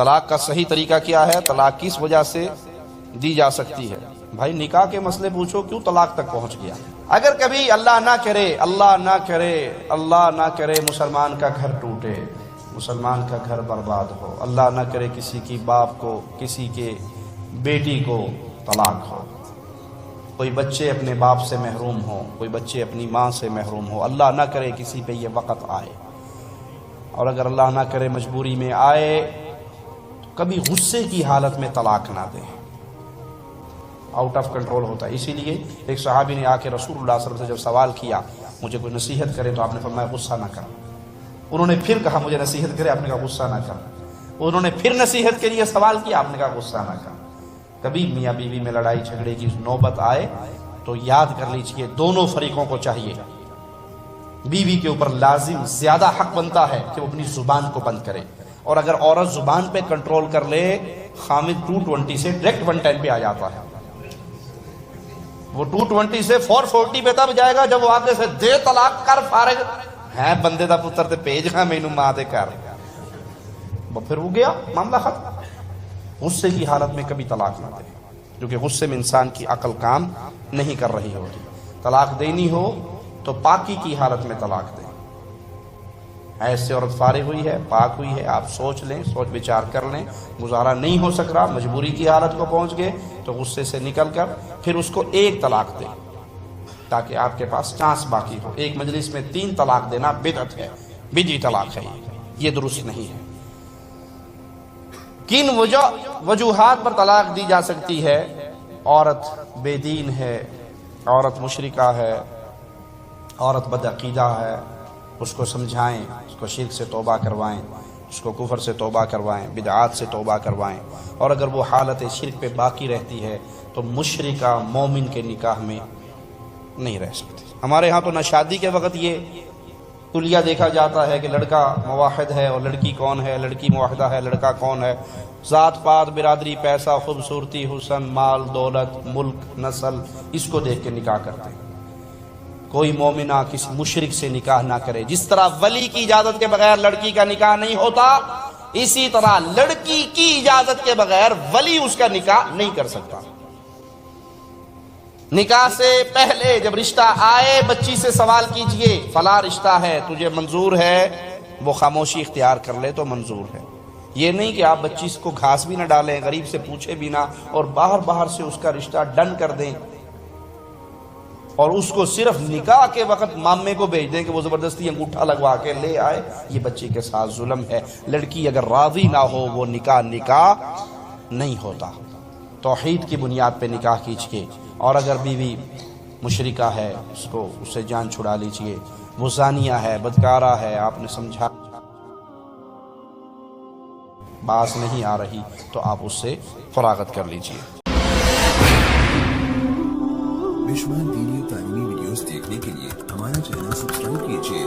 طلاق کا صحیح طریقہ کیا ہے، طلاق کس وجہ سے دی جا سکتی ہے؟ بھائی نکاح کے مسئلے پوچھو، کیوں طلاق تک پہنچ گیا؟ اگر کبھی اللہ نہ کرے، اللہ نہ کرے، اللہ نہ کرے مسلمان کا گھر ٹوٹے، مسلمان کا گھر برباد ہو، اللہ نہ کرے کسی کی باپ کو، کسی کے بیٹی کو طلاق ہو، کوئی بچے اپنے باپ سے محروم ہو، کوئی بچے اپنی ماں سے محروم ہو، اللہ نہ کرے کسی پہ یہ وقت آئے، اور اگر اللہ نہ کرے مجبوری میں آئے تو کبھی غصے کی حالت میں طلاق نہ دے، آؤٹ آف کنٹرول ہوتا ہے۔ اسی لیے ایک صحابی نے آ کے رسول اللہ صلی اللہ علیہ وسلم سے جب سوال کیا مجھے کوئی نصیحت کرے، تو آپ نے فرمایا غصہ نہ کر۔ انہوں نے پھر کہا مجھے نصیحت کرے، آپ نے کہا غصہ نہ کر۔ انہوں نے پھر نصیحت کے لیے سوال کیا، آپ نے کہا غصہ نہ کر۔ کبھی میاں بیوی میں لڑائی جھگڑے کی نوبت آئے تو یاد کر لیجئے دونوں فریقوں کو چاہیے، بیوی کے اوپر لازم زیادہ حق بنتا ہے کہ وہ اپنی زبان کو بند کرے، اور اگر عورت زبان پہ کنٹرول کر لے، خامد 220 سے ڈائریکٹ 110 پہ آ جاتا ہے۔ وہ 220 سے 440 پہ تب جائے گا جب وہ آگے سے دے طلاق کر فارغ ہے بندے دا پتر تے بھیج گا مینوں ماں دے کر، وہ پھر ہو گیا معاملہ ختم۔ غصے کی حالت میں کبھی طلاق نہ دے، کیونکہ غصے میں انسان کی عقل کام نہیں کر رہی ہوتی۔ طلاق دینی ہو تو پاکی کی حالت میں طلاق دیں۔ ایسے عورت فارغ ہوئی ہے، پاک ہوئی ہے، آپ سوچ لیں، سوچ بچار کر لیں، گزارا نہیں ہو سک رہا، مجبوری کی حالت کو پہنچ گئے تو غصے سے نکل کر پھر اس کو ایک طلاق دیں تاکہ آپ کے پاس چانس باقی ہو۔ ایک مجلس میں 3 طلاق دینا بدعت ہے، بدعی طلاق ہے، یہ درست نہیں ہے۔ کن وجوہات پر طلاق دی جا سکتی ہے؟ عورت بے دین ہے، عورت مشرکہ ہے، عورت بدعقیدہ ہے، اس کو سمجھائیں، اس کو شرک سے توبہ کروائیں، اس کو کفر سے توبہ کروائیں، بدعات سے توبہ کروائیں، اور اگر وہ حالت شرک پہ باقی رہتی ہے تو مشرکہ مومن کے نکاح میں نہیں رہ سکتی۔ ہمارے ہاں تو نہ شادی کے وقت یہ کلیہ دیکھا جاتا ہے کہ لڑکا موحد ہے اور لڑکی کون ہے، لڑکی موحدہ ہے لڑکا کون ہے، ذات پات برادری پیسہ خوبصورتی حسن مال دولت ملک نسل، اس کو دیکھ کے نکاح کرتے ہیں۔ کوئی مومنہ کسی مشرک سے نکاح نہ کرے۔ جس طرح ولی کی اجازت کے بغیر لڑکی کا نکاح نہیں ہوتا، اسی طرح لڑکی کی اجازت کے بغیر ولی اس کا نکاح نہیں کر سکتا۔ نکاح سے پہلے جب رشتہ آئے بچی سے سوال کیجئے فلاں رشتہ ہے، تجھے منظور ہے؟ وہ خاموشی اختیار کر لے تو منظور ہے۔ یہ نہیں کہ آپ بچی کو گھاس بھی نہ ڈالیں، غریب سے پوچھے بھی نہ، اور باہر سے اس کا رشتہ ڈن کر دیں، اور اس کو صرف نکاح کے وقت مامے کو بھیج دیں کہ وہ زبردستی انگوٹھا لگوا کے لے آئے۔ یہ بچی کے ساتھ ظلم ہے۔ لڑکی اگر راضی نہ ہو وہ نکاح نہیں ہوتا۔ توحید کی بنیاد پہ نکاح کیجئے، اور اگر بیوی مشرکہ ہے اس سے جان چھڑا لیجئے، وہ زانیہ ہے بدکارہ ہے، آپ نے سمجھا باس نہیں آ رہی تو آپ اس سے فراغت کر لیجئے۔ بشمار دینی تعلیمی ویڈیوز دیکھنے کے لیے ہمارا چینل سبسکرائب کیجئے۔